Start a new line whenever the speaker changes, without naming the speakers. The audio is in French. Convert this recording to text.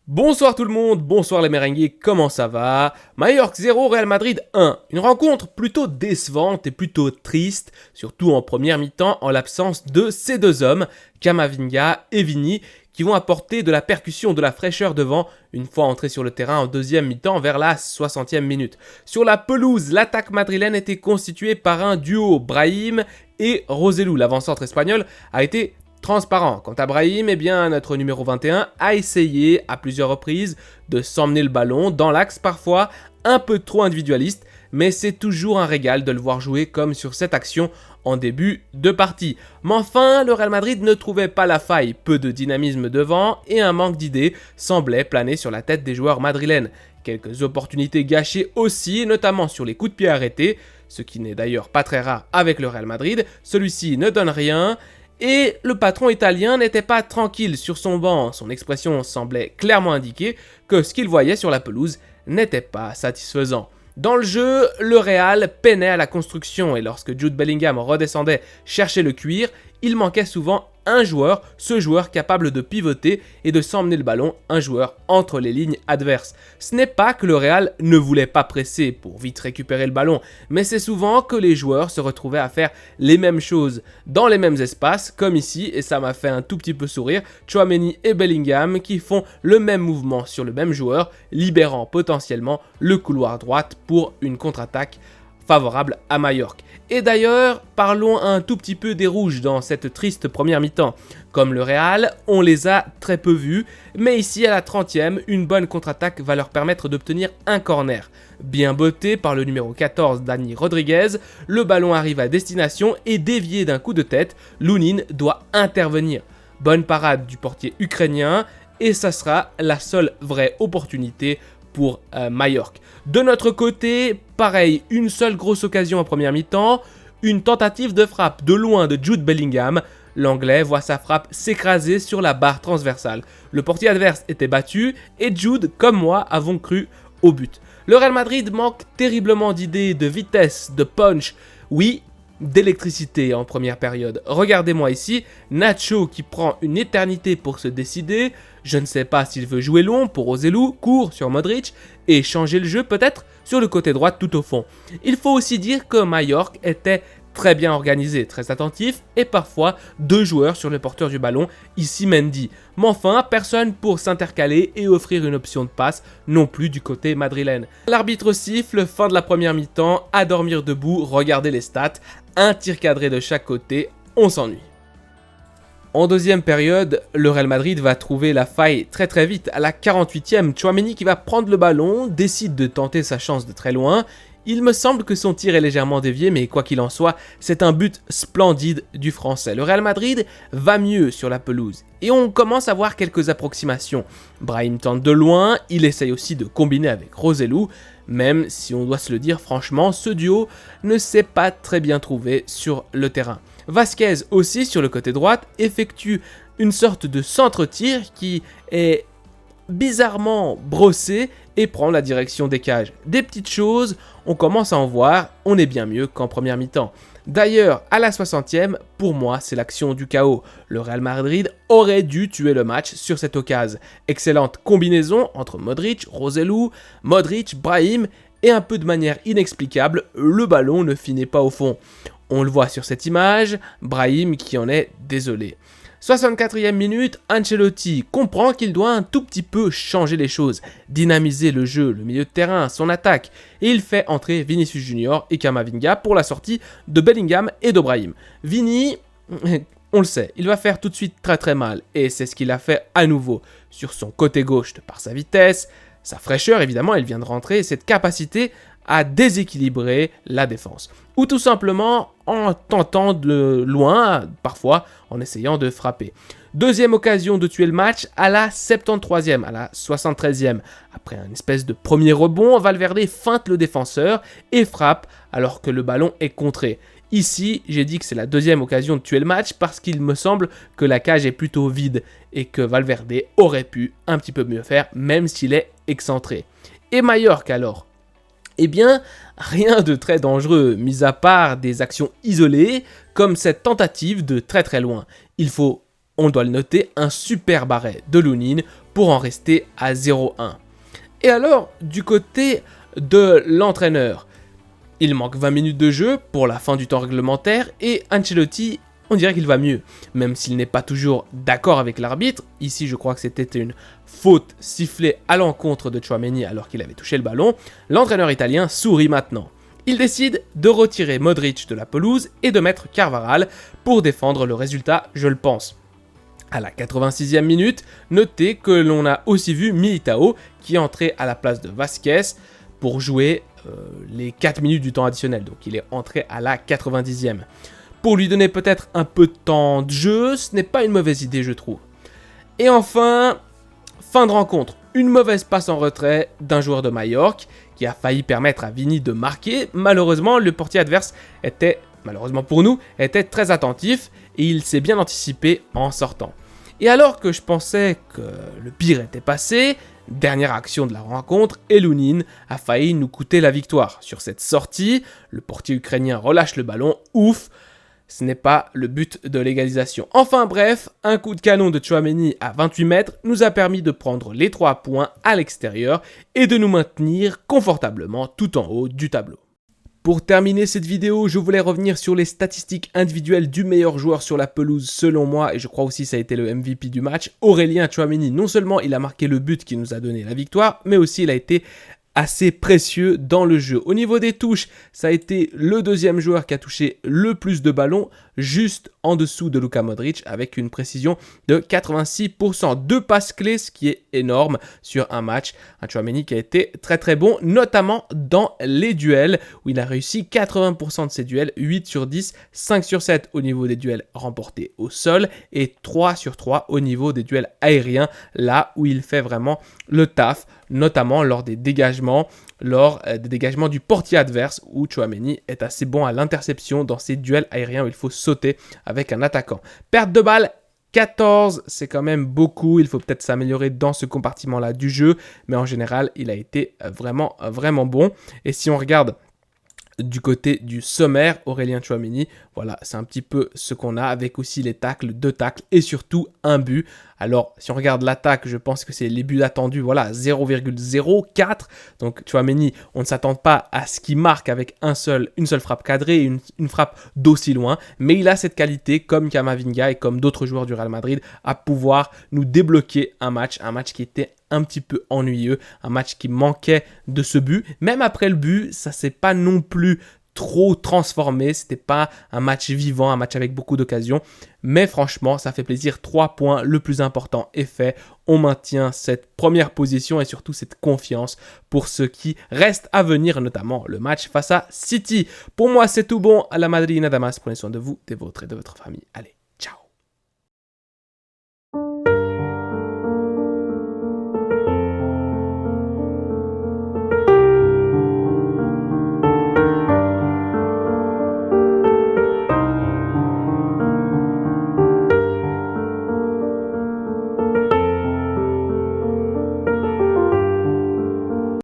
Bonsoir tout le monde, bonsoir les merengues, comment ça va? Majorque 0, Real Madrid 1. Une rencontre plutôt décevante et plutôt triste, surtout en première mi-temps en l'absence de ces deux hommes, Camavinga et Vini, qui vont apporter de la percussion, de la fraîcheur devant, une fois entrés sur le terrain en deuxième mi-temps vers la 60e minute. Sur la pelouse, l'attaque madrilène était constituée par un duo, Brahim et Roselu. L'avant-centre espagnol a été transparent. Quant à Brahim, eh bien, notre numéro 21 a essayé à plusieurs reprises de s'emmener le ballon dans l'axe, parfois un peu trop individualiste, mais c'est toujours un régal de le voir jouer comme sur cette action en début de partie. Mais enfin, le Real Madrid ne trouvait pas la faille, peu de dynamisme devant et un manque d'idées semblait planer sur la tête des joueurs madrilènes. Quelques opportunités gâchées aussi, notamment sur les coups de pied arrêtés, ce qui n'est d'ailleurs pas très rare avec le Real Madrid. Celui-ci ne donne rien. Et le patron italien n'était pas tranquille sur son banc, son expression semblait clairement indiquer que ce qu'il voyait sur la pelouse n'était pas satisfaisant. Dans le jeu, le Real peinait à la construction et lorsque Jude Bellingham redescendait chercher le cuir, il manquait souvent un joueur, ce joueur capable de pivoter et de s'emmener le ballon, un joueur entre les lignes adverses. Ce n'est pas que le Real ne voulait pas presser pour vite récupérer le ballon, mais c'est souvent que les joueurs se retrouvaient à faire les mêmes choses dans les mêmes espaces, comme ici, et ça m'a fait un tout petit peu sourire, Tchouaméni et Bellingham qui font le même mouvement sur le même joueur, libérant potentiellement le couloir droite pour une contre-attaque favorable à Majorque. Et d'ailleurs, parlons un tout petit peu des rouges dans cette triste première mi-temps. Comme le Real, on les a très peu vus, mais ici à la 30e, une bonne contre-attaque va leur permettre d'obtenir un corner. Bien botté par le numéro 14 Dani Rodriguez, le ballon arrive à destination et dévié d'un coup de tête, Lunin doit intervenir. Bonne parade du portier ukrainien et ça sera la seule vraie opportunité pour Majorque. De notre côté, pareil, une seule grosse occasion en première mi-temps, une tentative de frappe de loin de Jude Bellingham. L'Anglais voit sa frappe s'écraser sur la barre transversale. Le portier adverse était battu et Jude, comme moi, avons cru au but. Le Real Madrid manque terriblement d'idées, de vitesse, de punch. Oui, d'électricité en première période. Regardez-moi ici, Nacho qui prend une éternité pour se décider. Je ne sais pas s'il veut jouer long pour Roselu, court sur Modric et changer le jeu peut-être sur le côté droit tout au fond. Il faut aussi dire que Majorque était très bien organisé, très attentif et parfois deux joueurs sur le porteur du ballon, ici Mendy. Mais enfin, personne pour s'intercaler et offrir une option de passe non plus du côté madrilène. L'arbitre siffle, fin de la première mi-temps, à dormir debout, regardez les stats, un tir cadré de chaque côté, on s'ennuie. En deuxième période, le Real Madrid va trouver la faille très vite. À la 48e, Tchouaméni qui va prendre le ballon, décide de tenter sa chance de très loin. Il me semble que son tir est légèrement dévié, mais quoi qu'il en soit, c'est un but splendide du Français. Le Real Madrid va mieux sur la pelouse et on commence à voir quelques approximations. Brahim tente de loin, il essaye aussi de combiner avec Roselu, même si on doit se le dire franchement, ce duo ne s'est pas très bien trouvé sur le terrain. Vasquez aussi sur le côté droit effectue une sorte de centre-tir qui est bizarrement brossé et prend la direction des cages. Des petites choses, on commence à en voir, on est bien mieux qu'en première mi-temps. D'ailleurs, à la 60e, pour moi, c'est l'action du chaos. Le Real Madrid aurait dû tuer le match sur cette occasion. Excellente combinaison entre Modric, Roselu, Modric, Brahim et un peu de manière inexplicable, le ballon ne finit pas au fond. On le voit sur cette image, Brahim qui en est désolé. 64e minute, Ancelotti comprend qu'il doit un tout petit peu changer les choses, dynamiser le jeu, le milieu de terrain, son attaque, et il fait entrer Vinicius Junior et Camavinga pour la sortie de Bellingham et de Brahim. Vini, on le sait, il va faire tout de suite très mal, et c'est ce qu'il a fait à nouveau sur son côté gauche par sa vitesse, sa fraîcheur évidemment, il vient de rentrer, et cette capacité à déséquilibrer la défense. Ou tout simplement en tentant de loin, parfois en essayant de frapper. Deuxième occasion de tuer le match à la 73e, à la 73e. Après un espèce de premier rebond, Valverde feinte le défenseur et frappe alors que le ballon est contré. Ici, j'ai dit que c'est la deuxième occasion de tuer le match parce qu'il me semble que la cage est plutôt vide et que Valverde aurait pu un petit peu mieux faire même s'il est excentré. Et Majorque alors ? Eh bien, rien de très dangereux, mis à part des actions isolées, comme cette tentative de très très loin. Il faut, on doit le noter, un super arrêt de Lunin pour en rester à 0-1. Et alors, du côté de l'entraîneur, il manque 20 minutes de jeu pour la fin du temps réglementaire et Ancelotti, on dirait qu'il va mieux. Même s'il n'est pas toujours d'accord avec l'arbitre, ici je crois que c'était une faute sifflée à l'encontre de Tchouaméni alors qu'il avait touché le ballon, l'entraîneur italien sourit maintenant. Il décide de retirer Modric de la pelouse et de mettre Carvajal pour défendre le résultat, je le pense. À la 86e minute, notez que l'on a aussi vu Militao qui est entré à la place de Vasquez pour jouer les 4 minutes du temps additionnel. Donc il est entré à la 90e. Pour lui donner peut-être un peu de temps de jeu, ce n'est pas une mauvaise idée je trouve. Et enfin, fin de rencontre. Une mauvaise passe en retrait d'un joueur de Majorque qui a failli permettre à Vini de marquer. Malheureusement, le portier adverse était, malheureusement pour nous, était très attentif et il s'est bien anticipé en sortant. Et alors que je pensais que le pire était passé, dernière action de la rencontre, Lunin a failli nous coûter la victoire. Sur cette sortie, le portier ukrainien relâche le ballon, ouf, ce n'est pas le but de l'égalisation. Enfin bref, un coup de canon de Tchouaméni à 28 mètres nous a permis de prendre les 3 points à l'extérieur et de nous maintenir confortablement tout en haut du tableau. Pour terminer cette vidéo, je voulais revenir sur les statistiques individuelles du meilleur joueur sur la pelouse selon moi, et je crois aussi ça a été le MVP du match, Aurélien Tchouaméni. Non seulement il a marqué le but qui nous a donné la victoire, mais aussi il a été assez précieux dans le jeu. Au niveau des touches, ça a été le deuxième joueur qui a touché le plus de ballons, juste en dessous de Luka Modric, avec une précision de 86%. 2 passes clés, ce qui est énorme sur un match. Un Tchouaméni qui a été très très bon, notamment dans les duels, où il a réussi 80% de ses duels, 8 sur 10, 5 sur 7 au niveau des duels remportés au sol, et 3 sur 3 au niveau des duels aériens, là où il fait vraiment le taf, notamment lors des dégagements, du portier adverse où Tchouaméni est assez bon à l'interception dans ces duels aériens où il faut sauter avec un attaquant. Perte de balle, 14, c'est quand même beaucoup, il faut peut-être s'améliorer dans ce compartiment-là du jeu, mais en général, il a été vraiment, vraiment bon. Et si on regarde du côté du sommaire, Aurélien Tchouaméni, voilà, c'est un petit peu ce qu'on a avec aussi les tacles, 2 tacles et surtout un but. Alors, si on regarde l'attaque, je pense que c'est les buts attendus, voilà, 0,04. Donc, Tchouaméni, on ne s'attend pas à ce qu'il marque avec une seule frappe cadrée et une frappe d'aussi loin. Mais il a cette qualité, comme Camavinga et comme d'autres joueurs du Real Madrid, à pouvoir nous débloquer un match qui était un petit peu ennuyeux, un match qui manquait de ce but. Même après le but, ça s'est pas non plus trop transformé, c'était pas un match vivant, un match avec beaucoup d'occasions, mais franchement, ça fait plaisir, 3 points, le plus important est fait, on maintient cette première position et surtout cette confiance pour ce qui reste à venir, notamment le match face à City. Pour moi, c'est tout bon, à la Madrid, nada más, prenez soin de vous, des vôtres et de votre famille, allez.